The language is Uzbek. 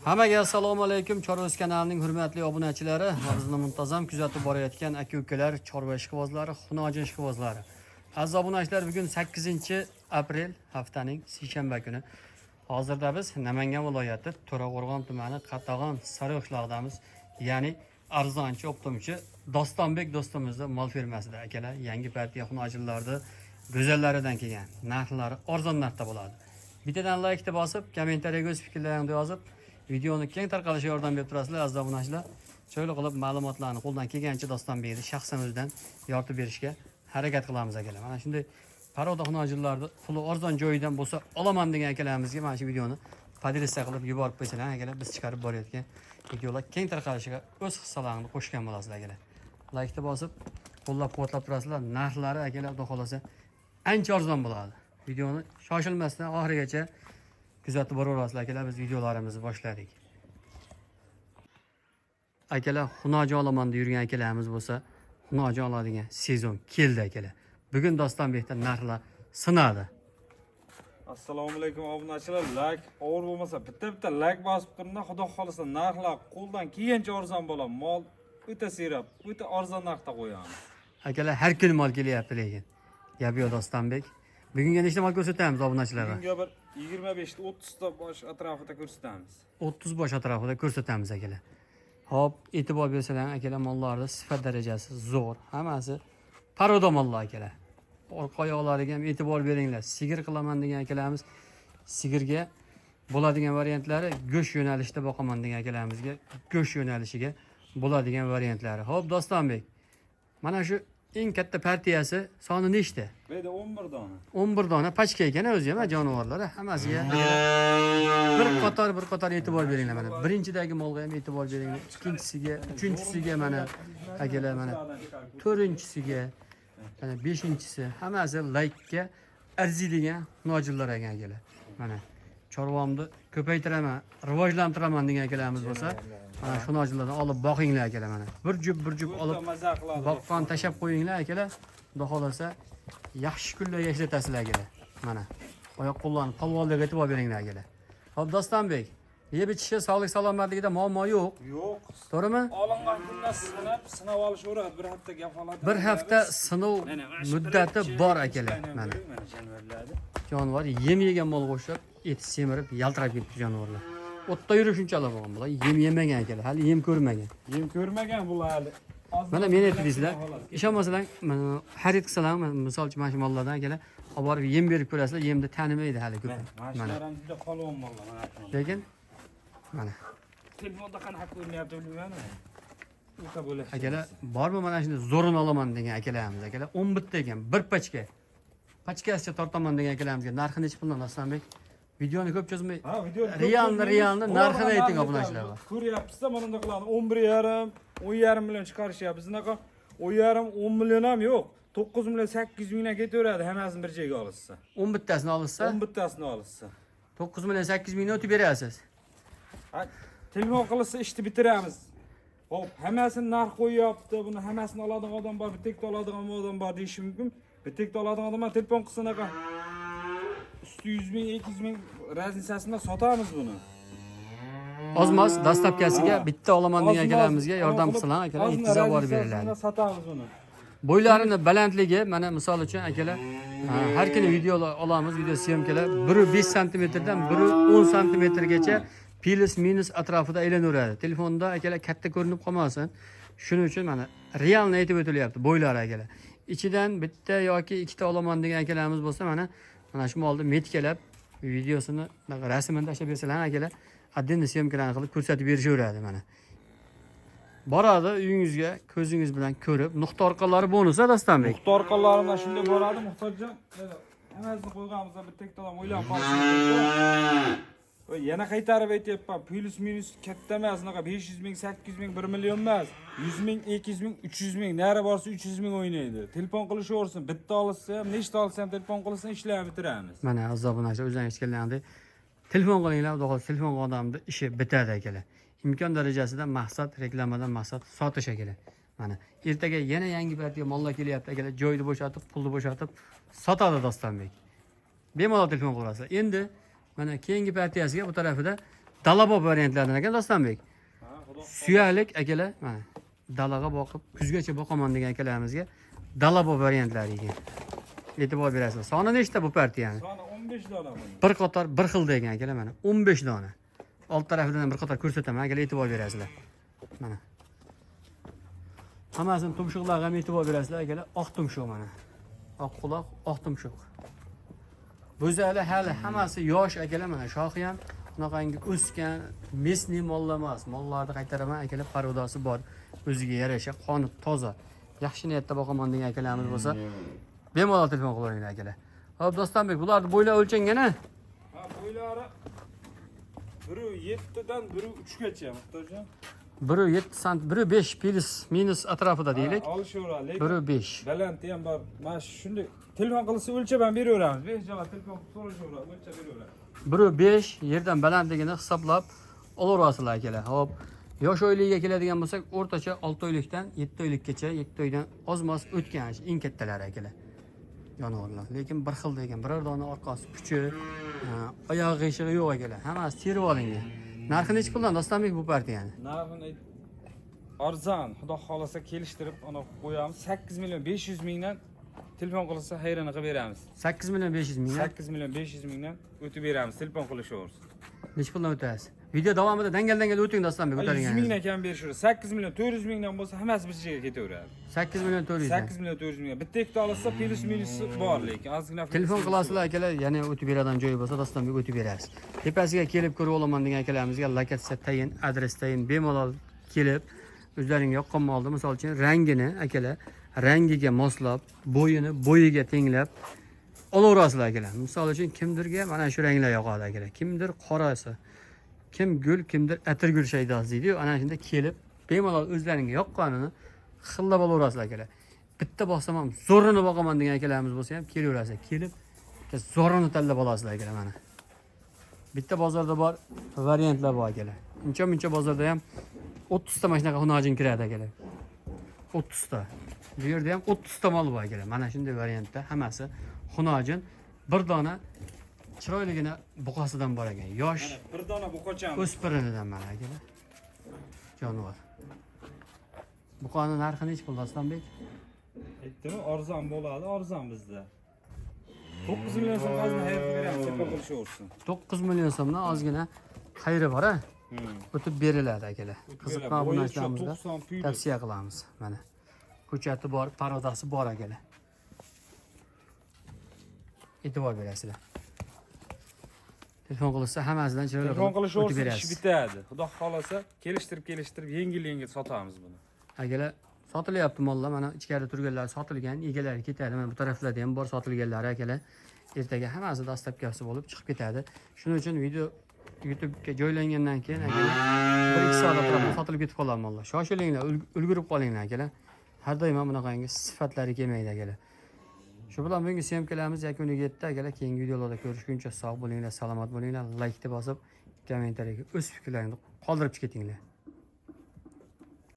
Hammaga assalomu alaykum. Chorvoz kanalining hurmatli obunachilari, bizni muntazam kuzatib borayotgan aka-ukalar, chorva ishqibozlari, xunoji ishqibozlari. Aziz obunachilar, bugun 8-aprel haftaning seshanba kuni. Hozirda biz Namangan viloyati To'raqo'rg'on tumani Qatag'on Sariyog'damiz. Ya'ni arzonchi optimchi Dostonbek do'stimizning mol fermasida akalar, yangi partiya xunojilarida go'zallaridan kelgan. Narxlari arzon narxda bo'ladi. Bittadan like deb bosib, kommentariyaga o'z fikrlaringizni yozib, videoni keng tarqalishiga yordam berib turasizlar aziz obunachilar. Shunday qilib ma'lumotlarni qo'ldan kelgancha Dostonbekni shaxsimizdan yoritib berishga harakat qilamiz akalar. Mana shunday paroda xunojilarni puli arzon joyidan bo'lsa olaman degan akalarimizga mana shu videoni podressa qilib yuborib qo'ysalar akalar, biz chiqarib borayotgan videolar keng tarqalishiga o'z hissalarini qo'shgan bo'lasizlar akalar. Like deb bosib, qo'llab-quvvatlab turasizlar. Narxlari akalar xudo xolasa ancha arzon bo'ladi. Videoni shoshilmasdan oxirigacha kuzatib boraverasizlar akalar. Biz videolarimizni boshladik. Akalar, xunoji olaman deb yurgan akalarimiz bo'lsa, xunoji oladigan sezon keldi akalar. Bugun Dostonbekda narxlar sinadi. Assalomu alaykum obunachilar. Like og'ir bo'lmasa bitta like bosib turingda, xudo xolasa narxlar qo'ldan kelgancha arzon bo'ladi. Mol o'ta seyrab, o'ta arzon narxda qo'yamiz. Akalar, har kuni mol kelyapti lekin. Gap yo'q Dostonbek. Bugunga nechta mol ko'rsatamiz obunachilarga? Bugunga bir 25 ta 30 ta bosh atrofida ko'rsatamiz. 30 bosh atrofida ko'rsatamiz akalar. Hop, e'tibor bersalar akalar, mollarda sifat darajasi zo'r. Hammasi paroda mollar akalar. Orqa oyoqlariga ham e'tibor beringlar. Sigir qilaman degan akalarimiz sigirga bo'ladigan variantlari go'sht yo'nalishida boqaman degan akalarimizga go'sht yo'nalishiga bo'ladigan variantlari. Hop Dostonbek. Mana shu eng katta partiyasi soni nechta? Bu yerda 11 dona. 11 dona pachka ekan o'zi ham jonivorlar hammasiga bir qator e'tibor beringlar mana. Birinchidagi molga ham e'tibor beringlar. Ikkinchisiga, uchinchisiga mana akalar mana. To'rtinchisiga, mana beshinchisi hammasi like-ga arziydigan nojillar ekan akalar. Mana chorvamni ko'paytiraman, rivojlantiraman degan akalarimiz bo'lsa, mana shu nojillardan olib boqinglar akalar mana. Bir jup olib boqqan tashab qo'yinglar akalar. Xudo xolasa yaxshi kunlar yashatasizlar akalar. Mana oyoq qo'llarni polvonlarga e'tibor beringlar akalar. Hop Dostonbek, yeb ichishi, sog'lik salomatligida muammo yo'q. Yo'q. To'g'rimi? Olingan kundan sinab olish bir hafta kafolat. Bir hafta sinov muddati bor akalar. Mana jonivor yem yegan mol qo'shib, eti semirib, yaltirab ketdi jonivorlar. O'tda yurib shunchalar bo'lgan bular. Yem yemagan akalar, hali yem ko'rmagan. Yem ko'rmagan bular hali. Mana men aytdingizlar, ishonmasalar, xarid qilsalar, misol uchun mana shu mollardan akalar, olib borib yem berib ko'rasizlar, yemni tanimaydi hali ko'p. Mana juda qolgan mollar mana. Lekin mana Telefonda qanaqa ko'rinyapti bilmayman. O'ta bo'lash. akalar, bormi mana shuni zo'rini olaman degan akalarimiz akalar 11 ta ekan, bir pachka. Pachkasicha tortaman degan akalamizga narxi necha puldan Dostonbek? Videoni ko'p cho'zmay. Ha, video realni narxini ayting obunachilarga. Ko'ryapsizlar, mana bunday qiladi. 11,5, 10,5 million chiqarishyapti. Biznaqa 10,5, 10 million ham yo'q. 9 million 800 mingdan ketaveradi hammasini bir joyga olishsa. 11 tasini olishsa, 11 tasini olishsa. 9 million 800 mingdan o'tib berasiz. Ha, telefon qilsa ishni bitiramiz. Hop, hammasini narx qo'yapti. Buni hammasini oladigan odam bor, bitta oladigan odam bor deyish mumkin. Bitta oladigan odam telefon qilsa naqa 100 ming, 200 ming raznisasini sotamiz buni. Ozmos dastlabkasiga bitta olaman degan akalarimizga yordam qilsalar akalar, yetkazib borib beriladi. Sotamiz buni. Bo'ylarini balandligi mana misol uchun akalar, har kuni video olamiz, video syomkalar. Biri 5 sm dan biri 10 sm gacha plus minus atrofida aylanaveradi. Telefonda akalar katta ko'rinib qolmasin. Shuning uchun mana realni aytib o'tilyapti bo'ylari akalar. Ichidan bitta yoki ikkita olaman degan akalarimiz bo'lsa mana shu molni metkalab videosini rasmini tashlab bersalar akalar, addenni syomkalarni qilib ko'rsatib berishaveradi mana. Boradi uyingizga ko'zingiz bilan ko'rib, nuqta orqalari bonusi Dostonbek. Nuqta orqalaridan shunday boradi, muhtojjon. Hammasini qo'yganimizda bir tektodan o'ylab qolishimiz. Yana qaytarib aytyapman, plus minus katta emas, unaqa 500 ming, 800 ming, 1 million emas. 100 ming, 200 ming, 300 ming, nari borsa 300 ming o'ynaydi. Telefon qilishaversin, bitta olsa ham, nechta olsa ham telefon qilsa ishlarni bitiramiz. Mana azobunachilar o'zlaringiz kelgandek telefon qilinglar, xudo xolasa telefon odamni ishi bitadi akalar. Imkon darajasida maqsad reklamadan maqsad sotish akalar. Mana ertaga yana yangi partiya mollar kelyapti akalar, joyni bo'shatib, pulni bo'shatib sotadi Dostonbek. Bemalol telefon qilasizlar. Endi mana keyingi partiyasiga bu tarafida dalabo variantlardan ekan Dostonbek. Ha, xudo Suyalik akalar, mana dalaga boqib, kuzgacha boqaman degan akalarimizga dalabo variantlari ekan. E'tibor berasizlar. Soni nechta bu partiyani? soni 15 dona buni. Bir qator bir xil degan akalar mana 15 dona. Old tarafidan bir qator ko'rsataman, akalar e'tibor berasizlar. Mana. Hammasini tumshuqlarga ham e'tibor berasizlar, akalar. Oq tumshuq mana. Oq quloq, oq tumshuq. Bo'zali hali hammasi yosh akalar mana. Shoxi ham bunaqangi o'sgan, mesni mollar emas. Mollarni qaytaraman akalar, parodasi bor. O'ziga yarasha, qoni toza. Yaxshi niyatda boqaman degan akalarimiz bo'lsa, bemalol telefon qilaveringlar akalar. Hop Dostonbek, bularni bo'ylar o'lchangana. Ha, bo'ylari 1.7 dan 1.3 gacha muhtojjon. 1.7 sant, 1.5 plus minus atrofida deylik. Olishaveradi, lekin 1.5. balanti ham bor. Mana shunday telefon qilsa o'lchab ham beraveramiz. Besh telefon so'rashaveradi, o'lchab beraveradi. 1.5 yerdan balandligini hisoblab olaverasizlar akalar. Hop. Yosh oyligiga keladigan bo'lsak, o'rtacha 6 oylikdan 7 oylikgacha, 7 oydan ozmas o'tgan eng kattalari akalar. Jonivorlar. Lekin bir xil degan, biror dona orqasi kuchi, oyoq g'ishig'i yo'q akalar. Hammasi terib olingan. Narxi necha puldan Dostonbek bu partiyani? Narxini arzon, xudo xolasa kelishtirib ana qo'yamiz. 8 million 500 mingdan telefon qilsa hayrani qilib beramiz. 8 million 500 ming. 8 million 500 mingdan o'tib beramiz, telefon qilishaversin. Necha puldan o'tasiz? Video davomida dangal o'ting Dostonbek, 100 o'tadigan. mingdan kam berishadi. 8 million 400 mingdan bo'lsa hammasi bir joyga ketaveradi. 8 million 400. 8 million 400 ming. Bitta ikkita olsa plus minusi bor, lekin ozgina Telefon qilasizlar akalar, yana o'tib beradigan joyi bo'lsa Dostonbek o'tib berasiz. Tepasiga kelib ko'rib olaman degan akalarimizga lokatsiya tayin, adres tayin bemalol kelib o'zlaringga yoqqan molni, misol uchun rangini akalar, rangiga moslab, bo'yiga tenglab olaverasizlar akalar. Misol uchun kimdirga mana shu ranglar yoqadi akalar. Kimdir qorasi, kim gul, kimdir atirgul shaydosi deydi-yu, ana shunda kelib bemalol o'zlaringga yoqqanini xillab olaverasizlar akalar. Bitta boqsam ham zo'rini boqaman degan akalarimiz bo'lsa ham kelaverasizlar. Kelib zo'rini tanlab olasizlar akalar mana. Bitta bozorda bor variantlar bor akalar. Uncha bozorda ham 30 ta mashinaga xunojin kiradi akalar. 30 ta. Bu yerda ham 30 ta mol bor akalar. Mana shunday variantda hammasi xunojin, bir dona chiroyligina buqasidan bor ekan. Yosh bir dona buqacham. o'spirinidan mana akalar. Jonivor. Buqani narxi necha pul Dostonbek? Aytdimi, arzon bo'ladi, arzon bizda. 9 million so'm ozgina xayr qilib beramiz, telefon qilishaversin. 9 million so'mdan ozgina xayri bor a? O'tib beriladi akalar. Qiziqqan obunachilarimizga tavsiya qilamiz. Mana ko'chati bor, parodasi bor akalar. E'tibor berasizlar. Telefon qilsa hammasidan chiroyli Telefon o'tib qilishaversin, ish berasiz. bitadi. Xudo xolasa kelishtirib yengil sotamiz buni. Akalar sotilyapti mollar, mana ichkarida turganlar sotilgan, egalari ketadi. Mana bu taraflarda ham bor sotilganlari akalar. Ertaga hammasi dastlabkasi bo'lib chiqib ketadi. Shuning uchun video YouTube'ga joylangandan keyin akalar 1-2 soat atrofida sotilib ketib qoladi mollar. Shoshilinglar, ulgurib qolinglar akalar. Har doim ham bunaqangi sifatlari kelmaydi akalar. Shu bilan bugungi syomkalarimiz yakuniga yetdi akalar. Keyingi videolarda ko'rishguncha sog' bo'linglar, salomat bo'linglar. Like deb bosib, kommentariyaga o'z fikrlaringizni qoldirib ketinglar.